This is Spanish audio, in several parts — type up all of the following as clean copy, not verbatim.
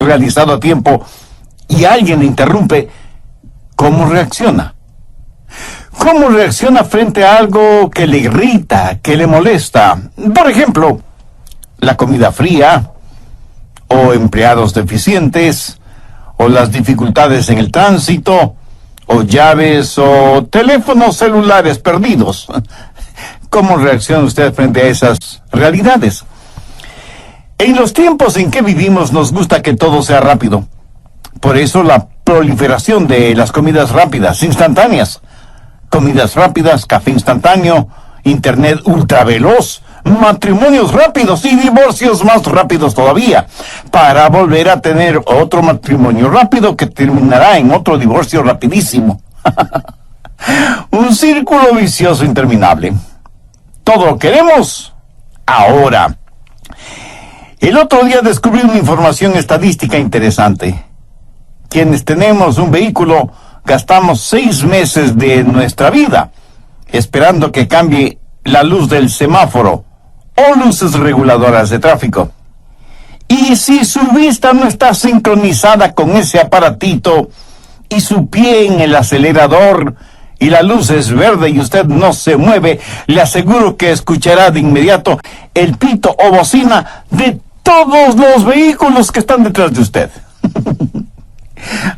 realizado a tiempo y alguien le interrumpe, ¿cómo reacciona? ¿Cómo reacciona frente a algo que le irrita, que le molesta? Por ejemplo, la comida fría, o empleados deficientes, o las dificultades en el tránsito, o llaves, o teléfonos celulares perdidos. ¿Cómo reacciona usted frente a esas realidades? En los tiempos en que vivimos nos gusta que todo sea rápido. Por eso la proliferación de las comidas rápidas, instantáneas. Comidas rápidas, café instantáneo, internet ultraveloz, matrimonios rápidos y divorcios más rápidos todavía, para volver a tener otro matrimonio rápido que terminará en otro divorcio rapidísimo. Un círculo vicioso interminable. Todo lo queremos ahora. El otro día descubrí una información estadística interesante. Quienes tenemos un vehículo gastamos 6 meses de nuestra vida esperando que cambie la luz del semáforo o luces reguladoras de tráfico. Y si su vista no está sincronizada con ese aparatito y su pie en el acelerador y la luz es verde y usted no se mueve, le aseguro que escuchará de inmediato el pito o bocina de todos los vehículos que están detrás de usted.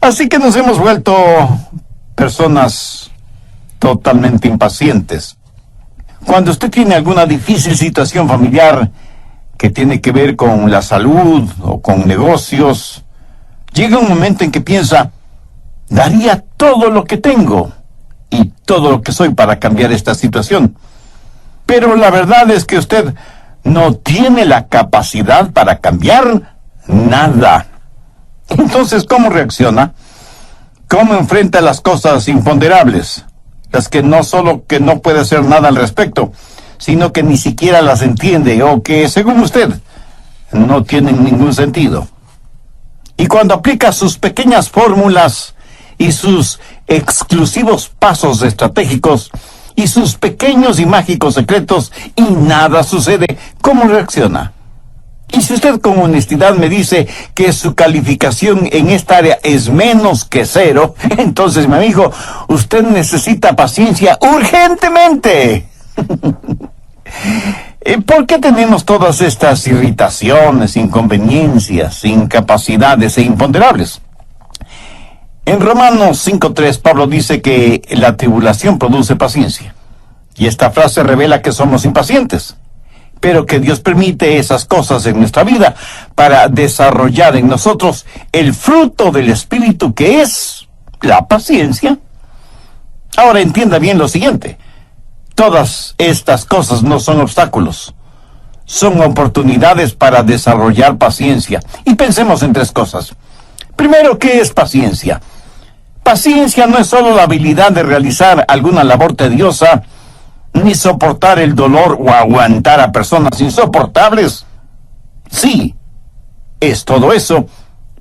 Así que nos hemos vuelto personas totalmente impacientes. Cuando usted tiene alguna difícil situación familiar que tiene que ver con la salud o con negocios, llega un momento en que piensa, daría todo lo que tengo y todo lo que soy para cambiar esta situación. Pero la verdad es que usted no tiene la capacidad para cambiar nada. Entonces, ¿cómo reacciona? ¿Cómo enfrenta las cosas imponderables? Las que no solo que no puede hacer nada al respecto, sino que ni siquiera las entiende o que, según usted, no tienen ningún sentido. Y cuando aplica sus pequeñas fórmulas y sus exclusivos pasos estratégicos y sus pequeños y mágicos secretos y nada sucede, ¿cómo reacciona? Y si usted con honestidad me dice que su calificación en esta área es menos que 0, entonces, mi amigo, usted necesita paciencia urgentemente. ¿Por qué tenemos todas estas irritaciones, inconveniencias, incapacidades e imponderables? En Romanos 5:3, Pablo dice que la tribulación produce paciencia. Y esta frase revela que somos impacientes, pero que Dios permite esas cosas en nuestra vida para desarrollar en nosotros el fruto del Espíritu, que es la paciencia. Ahora entienda bien lo siguiente. Todas estas cosas no son obstáculos, son oportunidades para desarrollar paciencia. Y pensemos en 3 cosas. Primero, ¿qué es paciencia? Paciencia no es solo la habilidad de realizar alguna labor tediosa, ni soportar el dolor o aguantar a personas insoportables. Sí, es todo eso,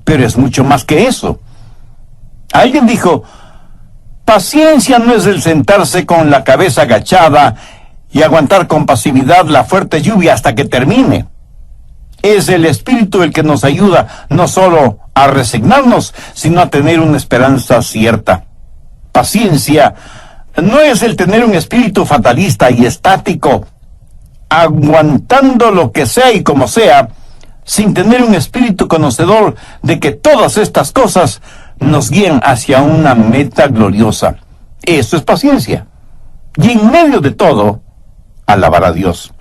pero es mucho más que eso. Alguien dijo, paciencia no es el sentarse con la cabeza agachada y aguantar con pasividad la fuerte lluvia hasta que termine. Es el Espíritu el que nos ayuda no solo a resignarnos, sino a tener una esperanza cierta. Paciencia no es el tener un espíritu fatalista y estático, aguantando lo que sea y como sea, sin tener un espíritu conocedor de que todas estas cosas nos guían hacia una meta gloriosa. Eso es paciencia. Y en medio de todo, alabar a Dios.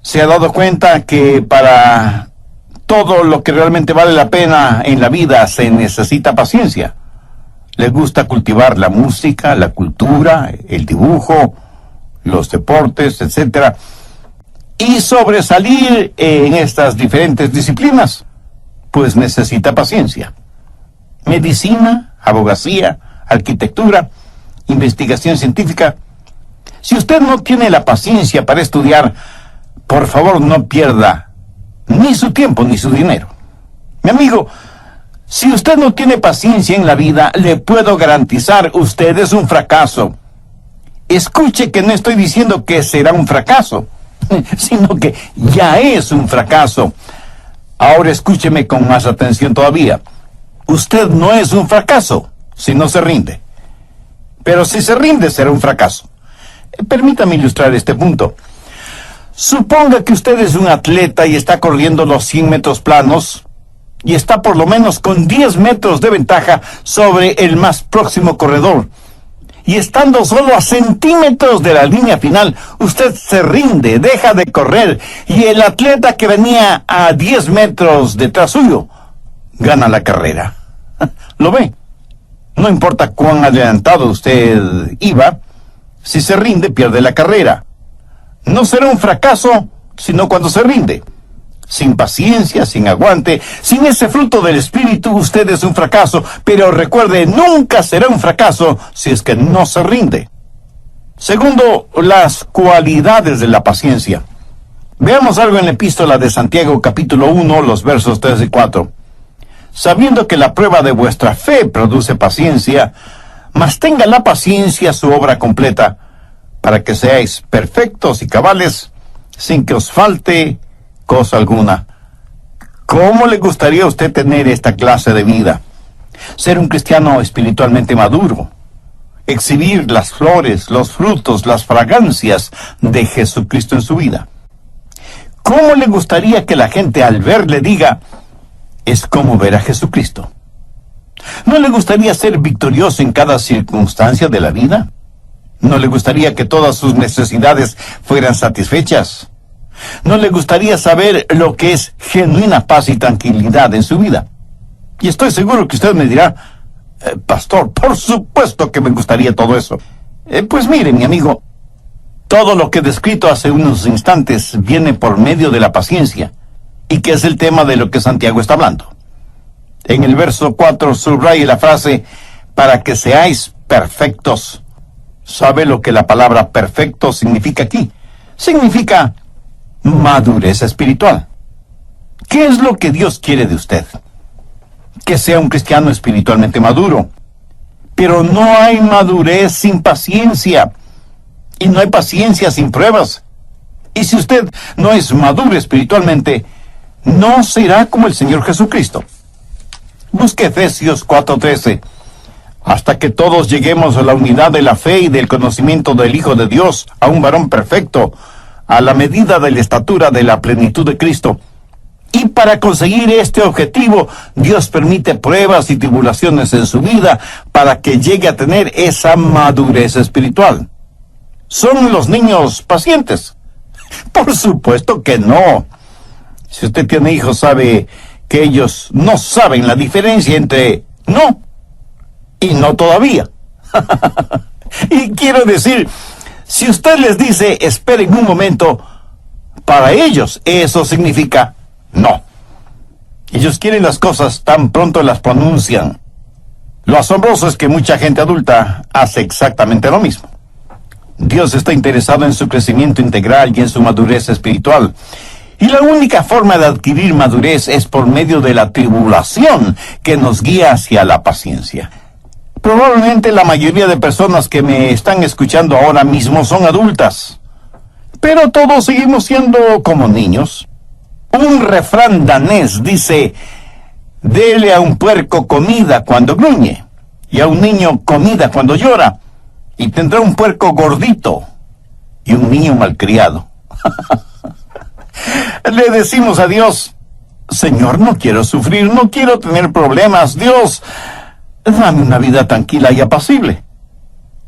¿Se ha dado cuenta que para todo lo que realmente vale la pena en la vida se necesita paciencia? Le gusta cultivar la música, la cultura, el dibujo, los deportes, etc. Y sobresalir en estas diferentes disciplinas, pues necesita paciencia. Medicina, abogacía, arquitectura, investigación científica. Si usted no tiene la paciencia para estudiar, por favor no pierda ni su tiempo ni su dinero. Mi amigo, si usted no tiene paciencia en la vida, le puedo garantizar, usted es un fracaso. Escuche que no estoy diciendo que será un fracaso, sino que ya es un fracaso. Ahora escúcheme con más atención todavía. Usted no es un fracaso si no se rinde. Pero si se rinde, será un fracaso. Permítame ilustrar este punto. Suponga que usted es un atleta y está corriendo los 100 metros planos y está por lo menos con 10 metros de ventaja sobre el más próximo corredor. Y estando solo a centímetros de la línea final, usted se rinde, deja de correr, y el atleta que venía a 10 metros detrás suyo gana la carrera. ¿Lo ve? No importa cuán adelantado usted iba, si se rinde, pierde la carrera. No será un fracaso, sino cuando se rinde. Sin paciencia, sin aguante, sin ese fruto del espíritu, usted es un fracaso. Pero recuerde, nunca será un fracaso si es que no se rinde. Segundo, las cualidades de la paciencia. Veamos algo en la epístola de Santiago, capítulo 1, los versos 3 y 4. Sabiendo que la prueba de vuestra fe produce paciencia, mas tenga la paciencia su obra completa, para que seáis perfectos y cabales, sin que os falte cosa alguna. ¿Cómo le gustaría a usted tener esta clase de vida? Ser un cristiano espiritualmente maduro, exhibir las flores, los frutos, las fragancias de Jesucristo en su vida. ¿Cómo le gustaría que la gente al verle diga, es como ver a Jesucristo? ¿No le gustaría ser victorioso en cada circunstancia de la vida? ¿No le gustaría que todas sus necesidades fueran satisfechas? ¿No le gustaría saber lo que es genuina paz y tranquilidad en su vida? Y estoy seguro que usted me dirá, pastor, por supuesto que me gustaría todo eso. Pues mire, mi amigo, todo lo que he descrito hace unos instantes viene por medio de la paciencia, y que es el tema de lo que Santiago está hablando. En el verso 4 subraya la frase, para que seáis perfectos. ¿Sabe lo que la palabra perfecto significa aquí? Significa madurez espiritual. ¿Qué es lo que Dios quiere de usted? Que sea un cristiano espiritualmente maduro. Pero no hay madurez sin paciencia. Y no hay paciencia sin pruebas. Y si usted no es maduro espiritualmente, no será como el Señor Jesucristo. Busque Efesios 4:13. Hasta que todos lleguemos a la unidad de la fe y del conocimiento del Hijo de Dios, a un varón perfecto, a la medida de la estatura de la plenitud de Cristo. Y para conseguir este objetivo, Dios permite pruebas y tribulaciones en su vida para que llegue a tener esa madurez espiritual. ¿Son los niños pacientes? Por supuesto que no. Si usted tiene hijos, sabe que ellos no saben la diferencia entre no y no todavía. Y quiero decir, si usted les dice, esperen un momento, para ellos eso significa no. Ellos quieren las cosas tan pronto las pronuncian. Lo asombroso es que mucha gente adulta hace exactamente lo mismo. Dios está interesado en su crecimiento integral y en su madurez espiritual. Y la única forma de adquirir madurez es por medio de la tribulación que nos guía hacia la paciencia. Probablemente la mayoría de personas que me están escuchando ahora mismo son adultas, pero todos seguimos siendo como niños. Un refrán danés dice, dele a un puerco comida cuando gruñe, y a un niño comida cuando llora, y tendrá un puerco gordito y un niño malcriado. Le decimos a Dios, Señor, no quiero sufrir, no quiero tener problemas. Dios, dame una vida tranquila y apacible.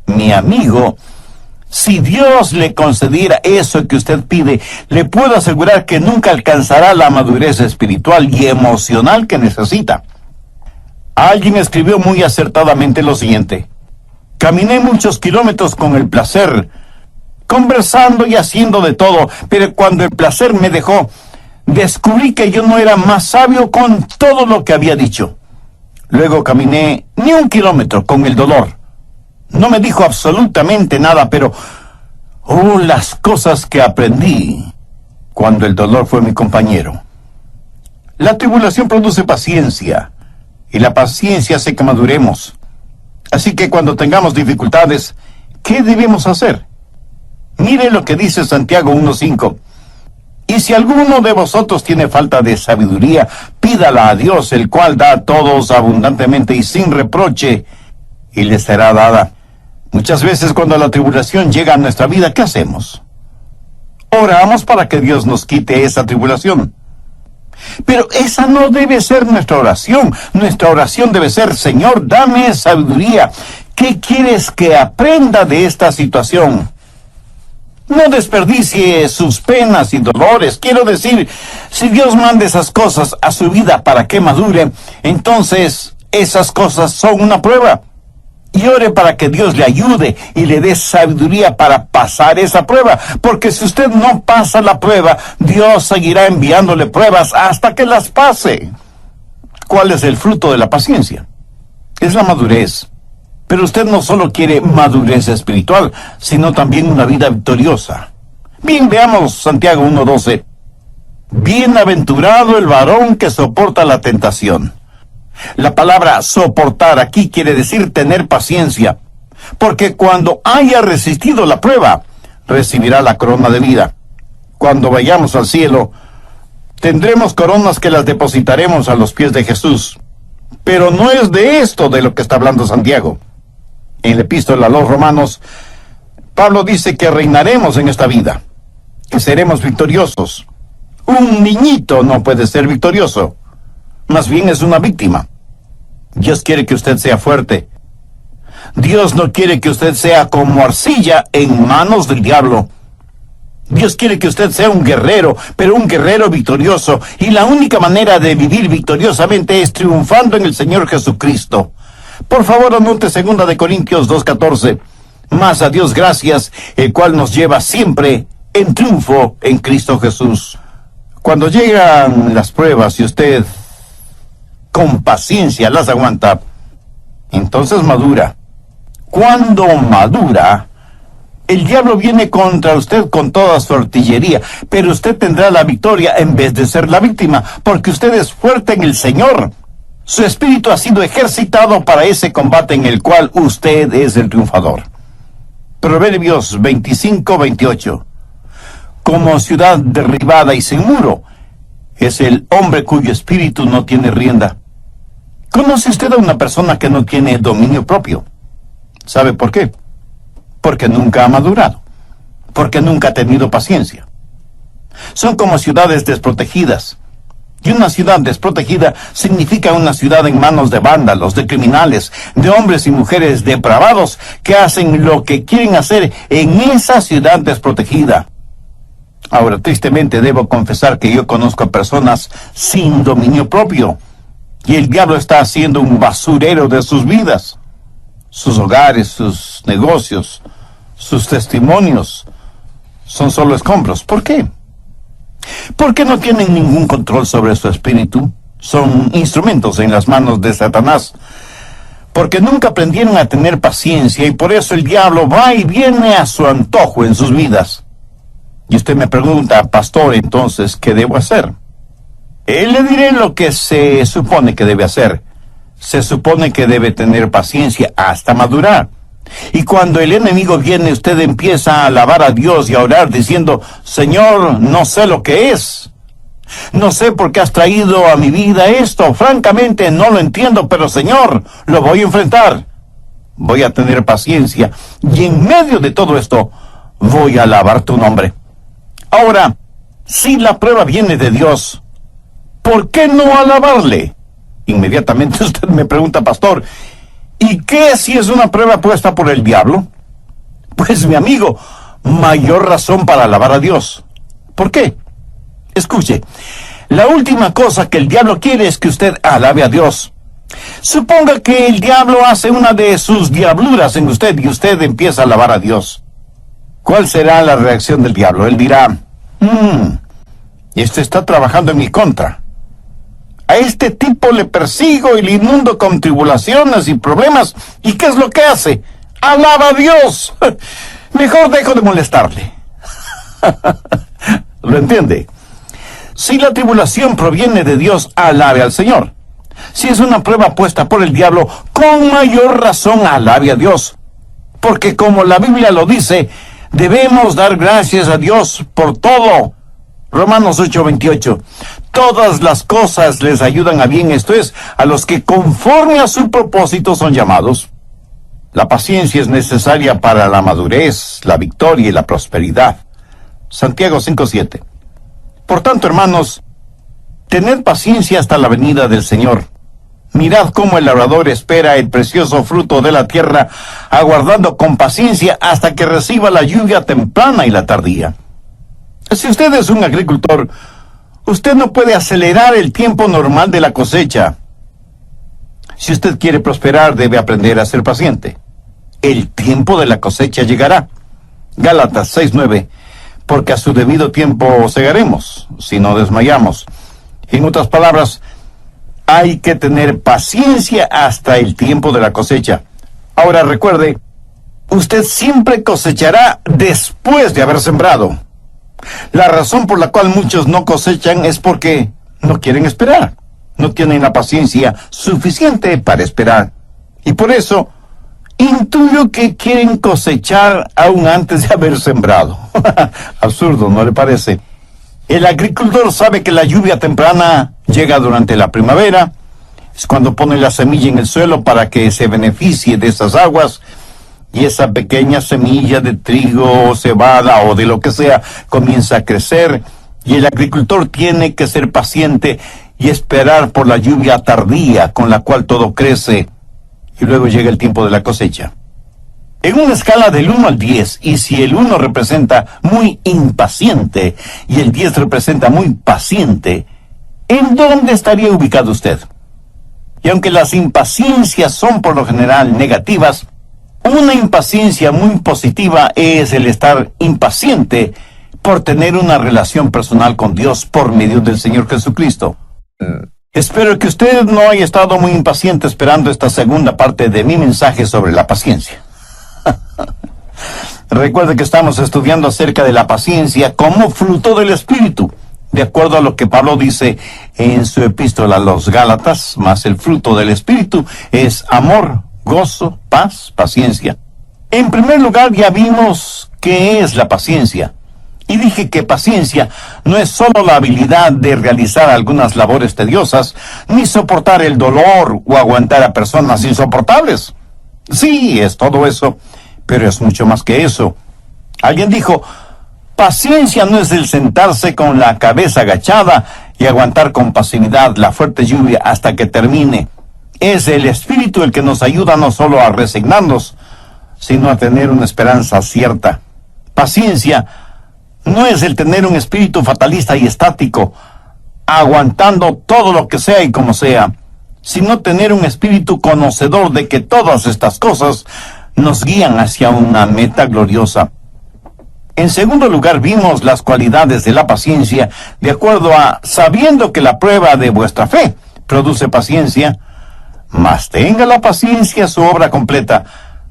Mi amigo, si Dios le concediera eso que usted pide, le puedo asegurar que nunca alcanzará la madurez espiritual y emocional que necesita. Alguien escribió muy acertadamente lo siguiente: caminé muchos kilómetros con el placer, conversando y haciendo de todo, pero cuando el placer me dejó, descubrí que yo no era más sabio con todo lo que había dicho. Luego caminé ni un kilómetro con el dolor. No me dijo absolutamente nada, pero las cosas que aprendí cuando el dolor fue mi compañero. La tribulación produce paciencia, y la paciencia hace que maduremos. Así que cuando tengamos dificultades, ¿qué debemos hacer? Mire lo que dice Santiago 1:5. Y si alguno de vosotros tiene falta de sabiduría, pídala a Dios, el cual da a todos abundantemente y sin reproche, y le será dada. Muchas veces cuando la tribulación llega a nuestra vida, ¿qué hacemos? Oramos para que Dios nos quite esa tribulación. Pero esa no debe ser nuestra oración. Nuestra oración debe ser: Señor, dame sabiduría. ¿Qué quieres que aprenda de esta situación? No desperdicie sus penas y dolores. Quiero decir, si Dios manda esas cosas a su vida para que madure, entonces esas cosas son una prueba. Y ore para que Dios le ayude y le dé sabiduría para pasar esa prueba. Porque si usted no pasa la prueba, Dios seguirá enviándole pruebas hasta que las pase. ¿Cuál es el fruto de la paciencia? Es la madurez. Pero usted no solo quiere madurez espiritual, sino también una vida victoriosa. Bien, veamos Santiago 1:12. Bienaventurado el varón que soporta la tentación. La palabra soportar aquí quiere decir tener paciencia, porque cuando haya resistido la prueba, recibirá la corona de vida. Cuando vayamos al cielo, tendremos coronas que las depositaremos a los pies de Jesús. Pero no es de esto de lo que está hablando Santiago. En la epístola a los Romanos, Pablo dice que reinaremos en esta vida, que seremos victoriosos. Un niñito no puede ser victorioso, más bien es una víctima. Dios quiere que usted sea fuerte. Dios no quiere que usted sea como arcilla en manos del diablo. Dios quiere que usted sea un guerrero, pero un guerrero victorioso. Y la única manera de vivir victoriosamente es triunfando en el Señor Jesucristo. Por favor, anote 2 de Corintios 2:14. Mas a Dios gracias, el cual nos lleva siempre en triunfo en Cristo Jesús. Cuando llegan las pruebas y usted con paciencia las aguanta, entonces madura. Cuando madura, el diablo viene contra usted con toda su artillería, pero usted tendrá la victoria en vez de ser la víctima, porque usted es fuerte en el Señor. Su espíritu ha sido ejercitado para ese combate en el cual usted es el triunfador. Proverbios 25:28. Como ciudad derribada y sin muro es el hombre cuyo espíritu no tiene rienda. ¿Conoce usted a una persona que no tiene dominio propio? ¿Sabe por qué? Porque nunca ha madurado, porque nunca ha tenido paciencia. Son como ciudades desprotegidas. Y una ciudad desprotegida significa una ciudad en manos de vándalos, de criminales, de hombres y mujeres depravados que hacen lo que quieren hacer en esa ciudad desprotegida. Ahora, tristemente debo confesar que yo conozco a personas sin dominio propio, y el diablo está haciendo un basurero de sus vidas. Sus hogares, sus negocios, sus testimonios son solo escombros. ¿Por qué? Porque no tienen ningún control sobre su espíritu. Son instrumentos en las manos de Satanás. Porque nunca aprendieron a tener paciencia y por eso el diablo va y viene a su antojo en sus vidas. Y usted me pregunta, pastor, entonces, ¿qué debo hacer? Le diré lo que se supone que debe hacer. Se supone que debe tener paciencia hasta madurar. Y cuando el enemigo viene, usted empieza a alabar a Dios y a orar diciendo: Señor, no sé lo que es. No sé por qué has traído a mi vida esto. Francamente, no lo entiendo, pero Señor, lo voy a enfrentar. Voy a tener paciencia. Y en medio de todo esto, voy a alabar tu nombre. Ahora, si la prueba viene de Dios, ¿por qué no alabarle? Inmediatamente usted me pregunta, pastor, ¿y qué si es una prueba puesta por el diablo? Pues, mi amigo, mayor razón para alabar a Dios. ¿Por qué? Escuche, la última cosa que el diablo quiere es que usted alabe a Dios. Suponga que el diablo hace una de sus diabluras en usted y usted empieza a alabar a Dios. ¿Cuál será la reacción del diablo? Él dirá: este está trabajando en mi contra. A este tipo le persigo y le inundo con tribulaciones y problemas. ¿Y qué es lo que hace? ¡Alaba a Dios! Mejor dejo de molestarle. ¿Lo entiende? Si la tribulación proviene de Dios, alabe al Señor. Si es una prueba puesta por el diablo, con mayor razón alabe a Dios. Porque como la Biblia lo dice, debemos dar gracias a Dios por todo. Romanos 8:28. Todas las cosas les ayudan a bien, esto es, a los que conforme a su propósito son llamados. La paciencia es necesaria para la madurez, la victoria y la prosperidad. Santiago 5:7. Por tanto, hermanos, tened paciencia hasta la venida del Señor. Mirad cómo el labrador espera el precioso fruto de la tierra, aguardando con paciencia hasta que reciba la lluvia temprana y la tardía. Si usted es un agricultor, usted no puede acelerar el tiempo normal de la cosecha. Si usted quiere prosperar, debe aprender a ser paciente. El tiempo de la cosecha llegará. Gálatas 6:9. Porque a su debido tiempo segaremos, si no desmayamos. En otras palabras, hay que tener paciencia hasta el tiempo de la cosecha. Ahora recuerde, usted siempre cosechará después de haber sembrado. La razón por la cual muchos no cosechan es porque no quieren esperar. No tienen la paciencia suficiente para esperar. Y por eso, intuyo que quieren cosechar aún antes de haber sembrado. Absurdo, ¿no le parece? El agricultor sabe que la lluvia temprana llega durante la primavera. Es cuando pone la semilla en el suelo para que se beneficie de esas aguas. Y esa pequeña semilla de trigo o cebada o de lo que sea comienza a crecer. Y el agricultor tiene que ser paciente y esperar por la lluvia tardía con la cual todo crece. Y luego llega el tiempo de la cosecha. En una escala del 1 al 10, y si el 1 representa muy impaciente y el 10 representa muy paciente, ¿en dónde estaría ubicado usted? Y aunque las impaciencias son por lo general negativas, una impaciencia muy positiva es el estar impaciente por tener una relación personal con Dios por medio del Señor Jesucristo. Espero que usted no haya estado muy impaciente esperando esta segunda parte de mi mensaje sobre la paciencia. Recuerde que estamos estudiando acerca de la paciencia como fruto del Espíritu, de acuerdo a lo que Pablo dice en su epístola a los Gálatas, más el fruto del Espíritu es amor, gozo, paz, paciencia. En primer lugar, ya vimos qué es la paciencia. Y dije que paciencia no es solo la habilidad de realizar algunas labores tediosas, ni soportar el dolor o aguantar a personas insoportables. Sí, es todo eso, pero es mucho más que eso. Alguien dijo, paciencia no es el sentarse con la cabeza agachada y aguantar con pasividad la fuerte lluvia hasta que termine. Es el Espíritu el que nos ayuda no solo a resignarnos, sino a tener una esperanza cierta. Paciencia no es el tener un espíritu fatalista y estático, aguantando todo lo que sea y como sea, sino tener un espíritu conocedor de que todas estas cosas nos guían hacia una meta gloriosa. En segundo lugar, vimos las cualidades de la paciencia de acuerdo a sabiendo que la prueba de vuestra fe produce paciencia, mas tenga la paciencia su obra completa,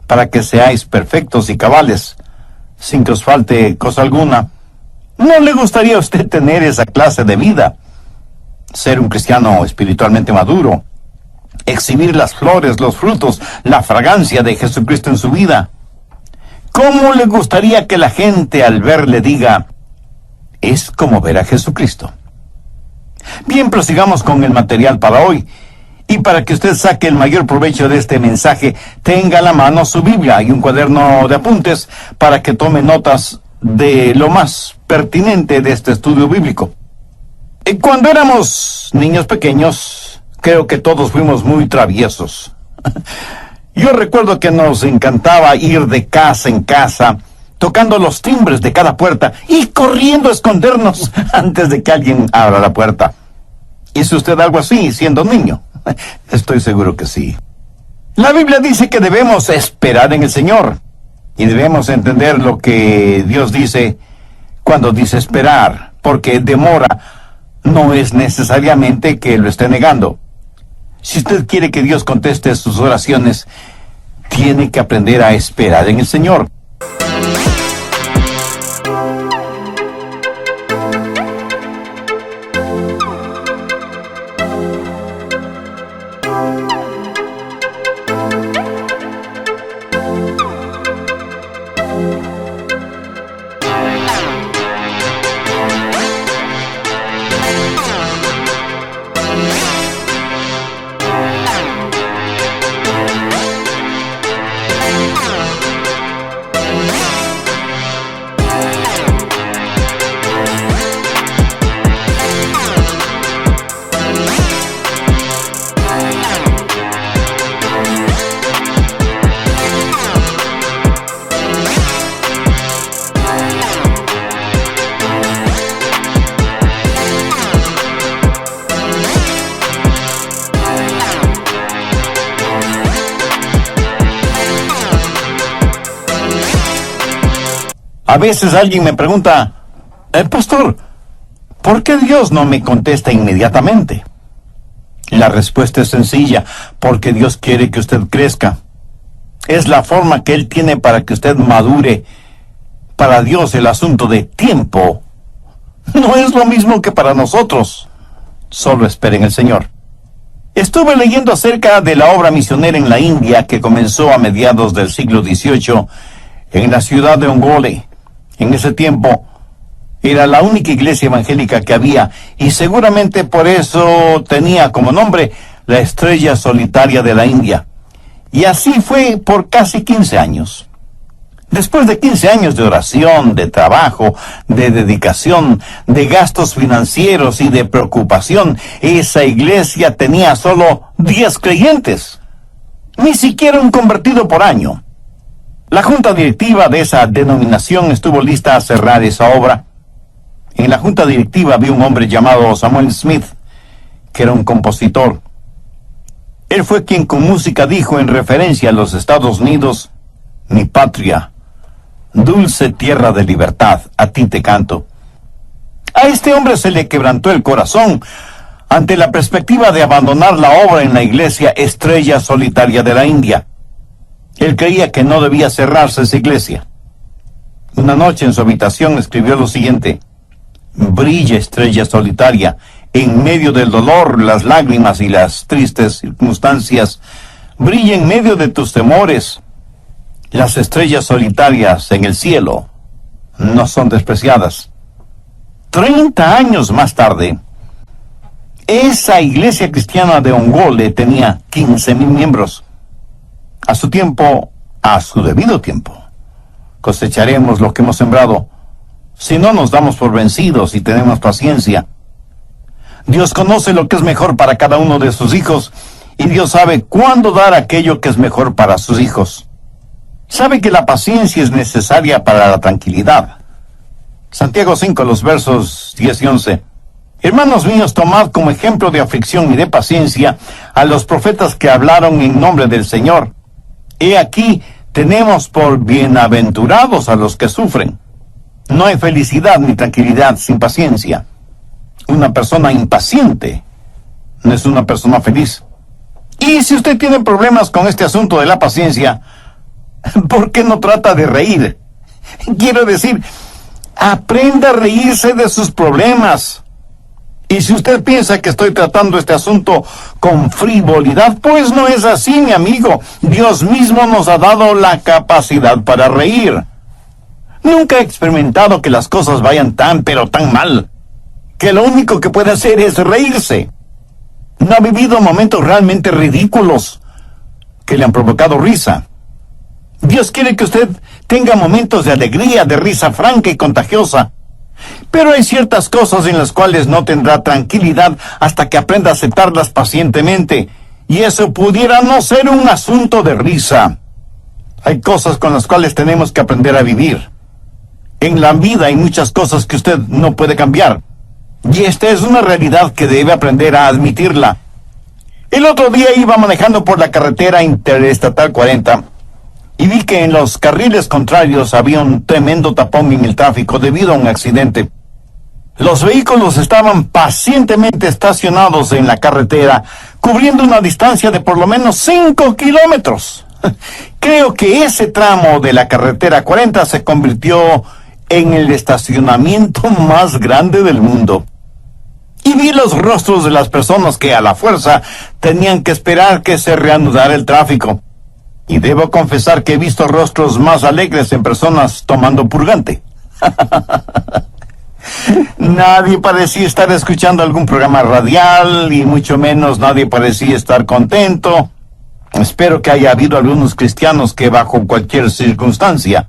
para que seáis perfectos y cabales, sin que os falte cosa alguna. ¿No le gustaría a usted tener esa clase de vida? Ser un cristiano espiritualmente maduro, exhibir las flores, los frutos, la fragancia de Jesucristo en su vida. ¿Cómo le gustaría que la gente al verle diga, es como ver a Jesucristo? Bien, prosigamos con el material para hoy. Y para que usted saque el mayor provecho de este mensaje, tenga a la mano su Biblia y un cuaderno de apuntes para que tome notas de lo más pertinente de este estudio bíblico. Cuando éramos niños pequeños, creo que todos fuimos muy traviesos. Yo recuerdo que nos encantaba ir de casa en casa, tocando los timbres de cada puerta y corriendo a escondernos antes de que alguien abra la puerta. ¿Hizo usted algo así siendo niño? Estoy seguro que sí. La Biblia dice que debemos esperar en el Señor. Y debemos entender lo que Dios dice cuando dice esperar, porque demora no es necesariamente que lo esté negando. Si usted quiere que Dios conteste sus oraciones, tiene que aprender a esperar en el Señor. A veces alguien me pregunta, pastor, ¿por qué Dios no me contesta inmediatamente? La respuesta es sencilla, porque Dios quiere que usted crezca. Es la forma que Él tiene para que usted madure. Para Dios el asunto de tiempo no es lo mismo que para nosotros. Solo esperen el Señor. Estuve leyendo acerca de la obra misionera en la India que comenzó a mediados del siglo XVIII en la ciudad de Ongole. En ese tiempo era la única iglesia evangélica que había y seguramente por eso tenía como nombre la estrella solitaria de la India. Y así fue por casi 15 años. Después de 15 años de oración, de trabajo, de dedicación, de gastos financieros y de preocupación, esa iglesia tenía solo 10 creyentes. Ni siquiera un convertido por año. La junta directiva de esa denominación estuvo lista a cerrar esa obra. En la junta directiva había un hombre llamado Samuel Smith, que era un compositor. Él fue quien con música dijo en referencia a los Estados Unidos, mi patria, dulce tierra de libertad, a ti te canto. A este hombre se le quebrantó el corazón ante la perspectiva de abandonar la obra en la iglesia Estrella Solitaria de la India. Él creía que no debía cerrarse esa iglesia. Una noche en su habitación escribió lo siguiente: brilla estrella solitaria, en medio del dolor, las lágrimas y las tristes circunstancias. Brilla en medio de tus temores. Las estrellas solitarias en el cielo no son despreciadas. 30 años más tarde, esa iglesia cristiana de Ongole tenía 15,000 miembros. A su tiempo, a su debido tiempo, cosecharemos lo que hemos sembrado, si no nos damos por vencidos y tenemos paciencia. Dios conoce lo que es mejor para cada uno de sus hijos, y Dios sabe cuándo dar aquello que es mejor para sus hijos. Sabe que la paciencia es necesaria para la tranquilidad. Santiago 5, los versos 10 y 11. Hermanos míos, tomad como ejemplo de aflicción y de paciencia a los profetas que hablaron en nombre del Señor. He aquí, tenemos por bienaventurados a los que sufren. No hay felicidad ni tranquilidad sin paciencia. Una persona impaciente no es una persona feliz. Y si usted tiene problemas con este asunto de la paciencia, ¿por qué no trata de reír? Quiero decir, aprenda a reírse de sus problemas. Y si usted piensa que estoy tratando este asunto con frivolidad, pues no es así, mi amigo. Dios mismo nos ha dado la capacidad para reír. Nunca he experimentado que las cosas vayan tan, pero tan mal, que lo único que puede hacer es reírse. No ha vivido momentos realmente ridículos que le han provocado risa. Dios quiere que usted tenga momentos de alegría, de risa franca y contagiosa. Pero hay ciertas cosas en las cuales no tendrá tranquilidad hasta que aprenda a aceptarlas pacientemente. Y eso pudiera no ser un asunto de risa. Hay cosas con las cuales tenemos que aprender a vivir. En la vida hay muchas cosas que usted no puede cambiar. Y esta es una realidad que debe aprender a admitirla. El otro día iba manejando por la carretera interestatal 40 y vi que en los carriles contrarios había un tremendo tapón en el tráfico debido a un accidente. Los vehículos estaban pacientemente estacionados en la carretera, cubriendo una distancia de por lo menos 5 kilómetros. Creo que ese tramo de la carretera 40 se convirtió en el estacionamiento más grande del mundo. Y vi los rostros de las personas que a la fuerza tenían que esperar que se reanudara el tráfico. Y debo confesar que he visto rostros más alegres en personas tomando purgante. Nadie parecía estar escuchando algún programa radial, y mucho menos nadie parecía estar contento. Espero que haya habido algunos cristianos que bajo cualquier circunstancia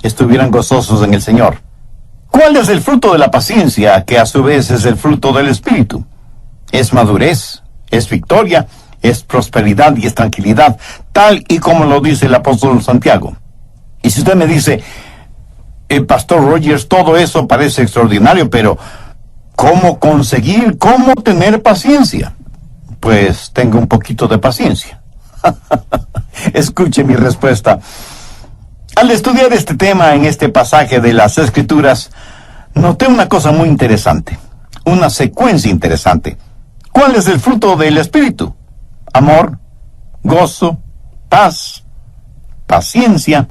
estuvieran gozosos en el Señor. ¿Cuál es el fruto de la paciencia, que a su vez es el fruto del Espíritu? Es madurez, es victoria, es prosperidad y es tranquilidad, tal y como lo dice el apóstol Santiago. Y si usted me dice, Pastor Rogers, todo eso parece extraordinario, pero ¿cómo conseguir, cómo tener paciencia? Pues tengo un poquito de paciencia. Escuche mi respuesta. Al estudiar este tema en este pasaje de las Escrituras, noté una cosa muy interesante, una secuencia interesante. ¿Cuál es el fruto del Espíritu? Amor, gozo, paz, paciencia.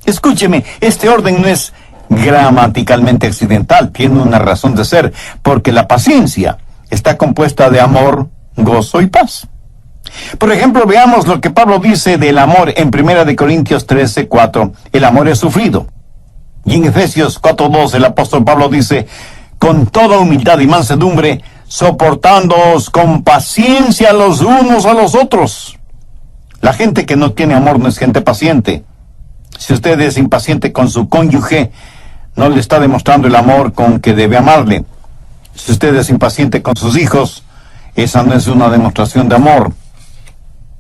Escúcheme, este orden no es gramaticalmente accidental, tiene una razón de ser, porque la paciencia está compuesta de amor, gozo y paz. Por ejemplo, veamos lo que Pablo dice del amor en 1 Corintios 13:4. El amor es sufrido. Y en Efesios 4:2 el apóstol Pablo dice, con toda humildad y mansedumbre, soportándoos con paciencia los unos a los otros. La gente que no tiene amor no es gente paciente. Si usted es impaciente con su cónyuge, no le está demostrando el amor con que debe amarle. Si usted es impaciente con sus hijos, esa no es una demostración de amor.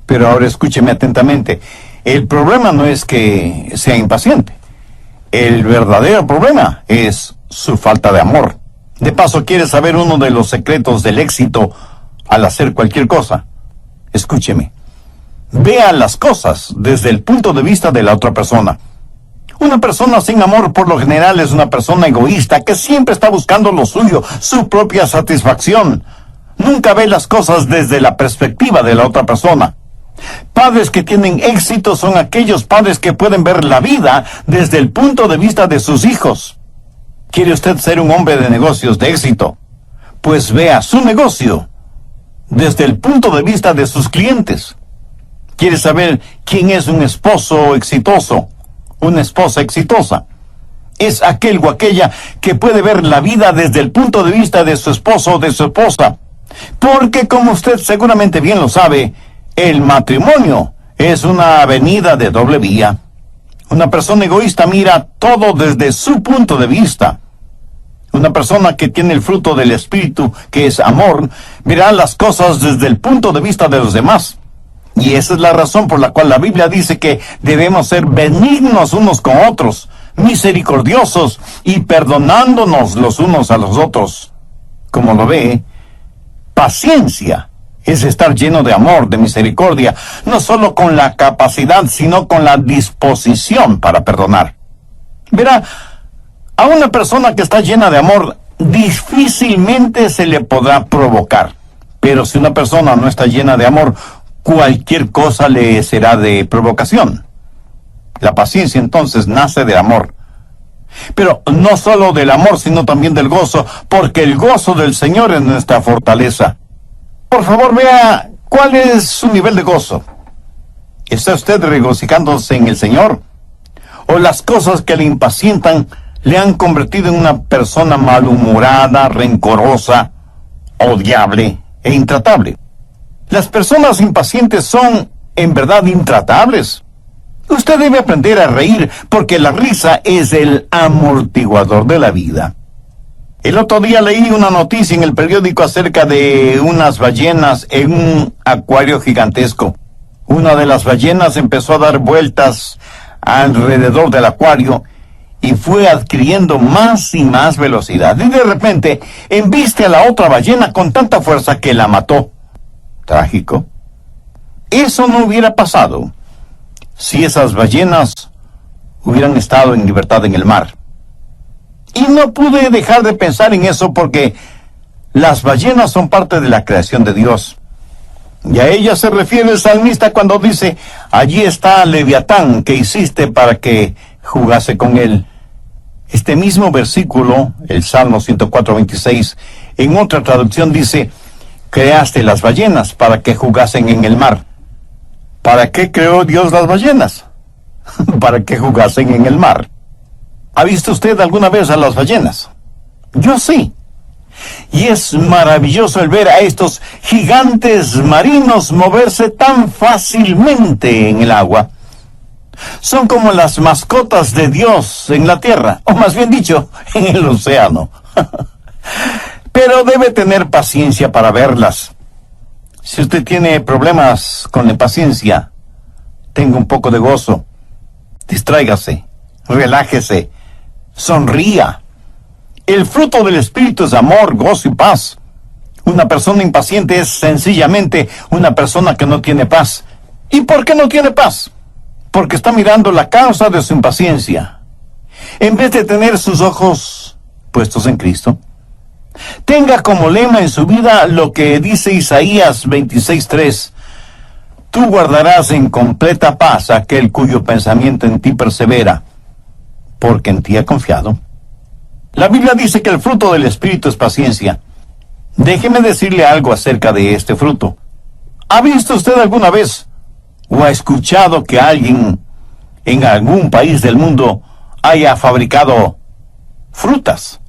Pero ahora escúcheme atentamente. El problema no es que sea impaciente. El verdadero problema es su falta de amor. De paso, ¿quiere saber uno de los secretos del éxito al hacer cualquier cosa? Escúcheme. Vea las cosas desde el punto de vista de la otra persona. Una persona sin amor por lo general es una persona egoísta que siempre está buscando lo suyo, su propia satisfacción. Nunca ve las cosas desde la perspectiva de la otra persona. Padres que tienen éxito son aquellos padres que pueden ver la vida desde el punto de vista de sus hijos. ¿Quiere usted ser un hombre de negocios de éxito? Pues vea su negocio desde el punto de vista de sus clientes. ¿Quiere saber quién es un esposo exitoso? Una esposa exitosa. Es aquel o aquella que puede ver la vida desde el punto de vista de su esposo o de su esposa. Porque, como usted seguramente bien lo sabe, el matrimonio es una avenida de doble vía. Una persona egoísta mira todo desde su punto de vista. Una persona que tiene el fruto del Espíritu, que es amor, verá las cosas desde el punto de vista de los demás. Y esa es la razón por la cual la Biblia dice que debemos ser benignos unos con otros, misericordiosos y perdonándonos los unos a los otros. Como lo ve, paciencia es estar lleno de amor, de misericordia, no solo con la capacidad, sino con la disposición para perdonar. Verá, a una persona que está llena de amor, difícilmente se le podrá provocar. Pero si una persona no está llena de amor, cualquier cosa le será de provocación. La paciencia entonces nace del amor. Pero no solo del amor, sino también del gozo, porque el gozo del Señor es nuestra fortaleza. Por favor, vea cuál es su nivel de gozo. ¿Está usted regocijándose en el Señor? ¿O las cosas que le impacientan le han convertido en una persona malhumorada, rencorosa, odiable e intratable? Las personas impacientes son, en verdad, intratables. Usted debe aprender a reír, porque la risa es el amortiguador de la vida. El otro día leí una noticia en el periódico acerca de unas ballenas en un acuario gigantesco. Una de las ballenas empezó a dar vueltas alrededor del acuario y fue adquiriendo más y más velocidad. Y de repente embiste a la otra ballena con tanta fuerza que la mató. Trágico. Eso no hubiera pasado si esas ballenas hubieran estado en libertad en el mar. Y no pude dejar de pensar en eso porque las ballenas son parte de la creación de Dios. Y a ella se refiere el salmista cuando dice, allí está Leviatán que hiciste para que jugase con él. Este mismo versículo, el Salmo 104:26, en otra traducción dice, creaste las ballenas para que jugasen en el mar. ¿Para qué creó Dios las ballenas? Para que jugasen en el mar. ¿Ha visto usted alguna vez a las ballenas? Yo sí. Y es maravilloso el ver a estos gigantes marinos moverse tan fácilmente en el agua. Son como las mascotas de Dios en la tierra, o más bien dicho, en el océano. Pero debe tener paciencia para verlas. Si usted tiene problemas con la paciencia, tenga un poco de gozo. Distráigase, relájese, sonría. El fruto del Espíritu es amor, gozo y paz. Una persona impaciente es sencillamente una persona que no tiene paz. ¿Y por qué no tiene paz? porque está mirando la causa de su impaciencia, en vez de tener sus ojos puestos en Cristo. Tenga como lema en su vida lo que dice Isaías 26:3. Tú guardarás en completa paz aquel cuyo pensamiento en ti persevera, porque en ti ha confiado. La Biblia dice que el fruto del Espíritu es paciencia. Déjeme decirle algo acerca de este fruto. ¿Ha visto usted alguna vez o ha escuchado que alguien en algún país del mundo haya fabricado frutas?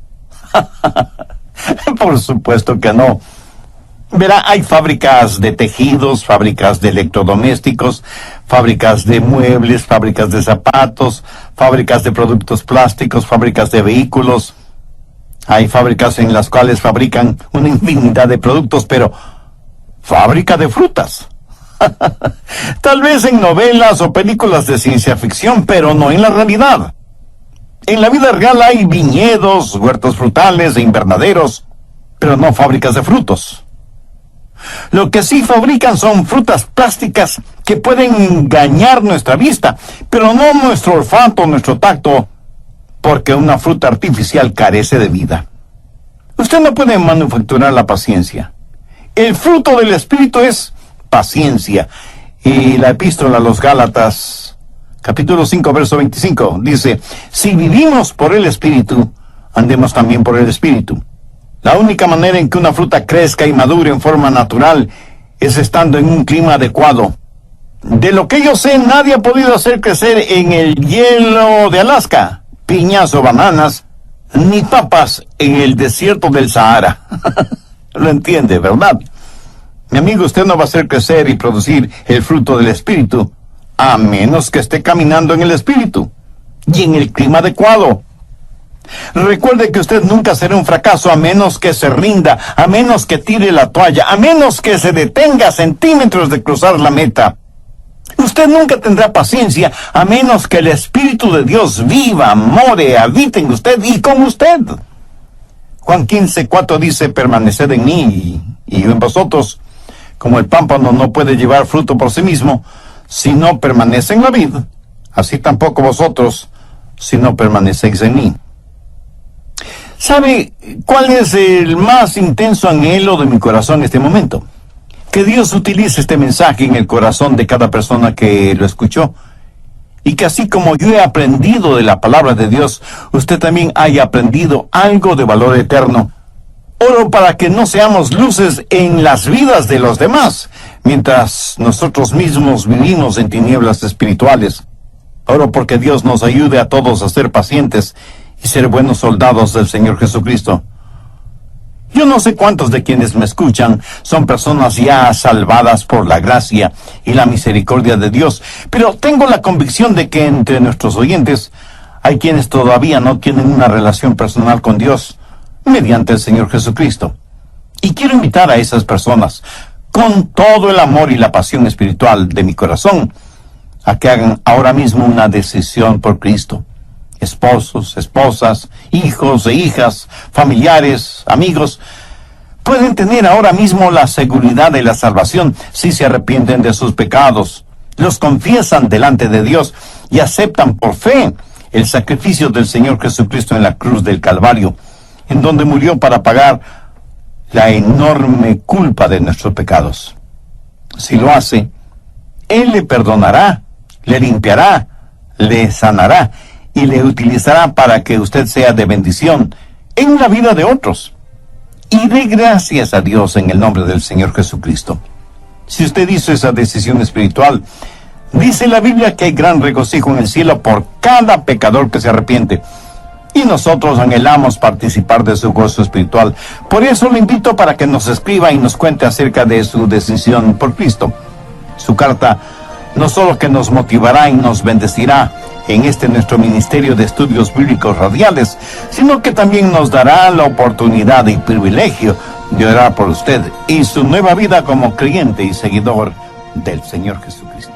Por supuesto que no. Verá, hay fábricas de tejidos, fábricas de electrodomésticos, fábricas de muebles, fábricas de zapatos, fábricas de productos plásticos, fábricas de vehículos. Hay fábricas en las cuales fabrican una infinidad de productos, pero fábrica de frutas. Tal vez en novelas o películas de ciencia ficción, pero no en la realidad. En la vida real hay viñedos, huertos frutales e invernaderos, pero no fábricas de frutos. Lo que sí fabrican son frutas plásticas que pueden engañar nuestra vista, pero no nuestro olfato, nuestro tacto, porque una fruta artificial carece de vida. Usted no puede manufacturar la paciencia. El fruto del Espíritu es paciencia. Y la epístola a los Gálatas, capítulo 5, verso 25, dice: si vivimos por el Espíritu, andemos también por el Espíritu. La única manera en que una fruta crezca y madure en forma natural es estando en un clima adecuado. De lo que yo sé, nadie ha podido hacer crecer en el hielo de Alaska piñas o bananas, ni papas en el desierto del Sahara. Lo entiende, ¿verdad? Mi amigo, usted no va a hacer crecer y producir el fruto del Espíritu, a menos que esté caminando en el Espíritu y en el clima adecuado. Recuerde que usted nunca será un fracaso a menos que se rinda, a menos que tire la toalla, a menos que se detenga a centímetros de cruzar la meta. Usted nunca tendrá paciencia a menos que el Espíritu de Dios viva, more, habite en usted y con usted. Juan 15:4 dice: permaneced en mí y yo en vosotros. Como el pámpano no puede llevar fruto por sí mismo si no permanece en la vid, así tampoco vosotros si no permanecéis en mí. ¿Sabe cuál es el más intenso anhelo de mi corazón en este momento? Que Dios utilice este mensaje en el corazón de cada persona que lo escuchó, y que así como yo he aprendido de la palabra de Dios, usted también haya aprendido algo de valor eterno. Oro para que no seamos luces en las vidas de los demás, mientras nosotros mismos vivimos en tinieblas espirituales. Oro porque Dios nos ayude a todos a ser pacientes y ser buenos soldados del Señor Jesucristo. Yo no sé cuántos de quienes me escuchan son personas ya salvadas por la gracia y la misericordia de Dios, pero tengo la convicción de que entre nuestros oyentes hay quienes todavía no tienen una relación personal con Dios mediante el Señor Jesucristo. Y quiero invitar a esas personas, con todo el amor y la pasión espiritual de mi corazón, a que hagan ahora mismo una decisión por Cristo. Esposos, esposas, hijos e hijas, familiares, amigos, pueden tener ahora mismo la seguridad de la salvación si se arrepienten de sus pecados, los confiesan delante de Dios y aceptan por fe el sacrificio del Señor Jesucristo en la cruz del Calvario, en donde murió para pagar la enorme culpa de nuestros pecados. Si lo hace, Él le perdonará, le limpiará, le sanará y le utilizará para que usted sea de bendición en la vida de otros. Y dé gracias a Dios en el nombre del Señor Jesucristo. Si usted hizo esa decisión espiritual, dice la Biblia que hay gran regocijo en el cielo por cada pecador que se arrepiente. Y nosotros anhelamos participar de su gozo espiritual. Por eso le invito para que nos escriba y nos cuente acerca de su decisión por Cristo. Su carta no solo que nos motivará y nos bendecirá en este nuestro ministerio de estudios bíblicos radiales, sino que también nos dará la oportunidad y privilegio de orar por usted y su nueva vida como creyente y seguidor del Señor Jesucristo.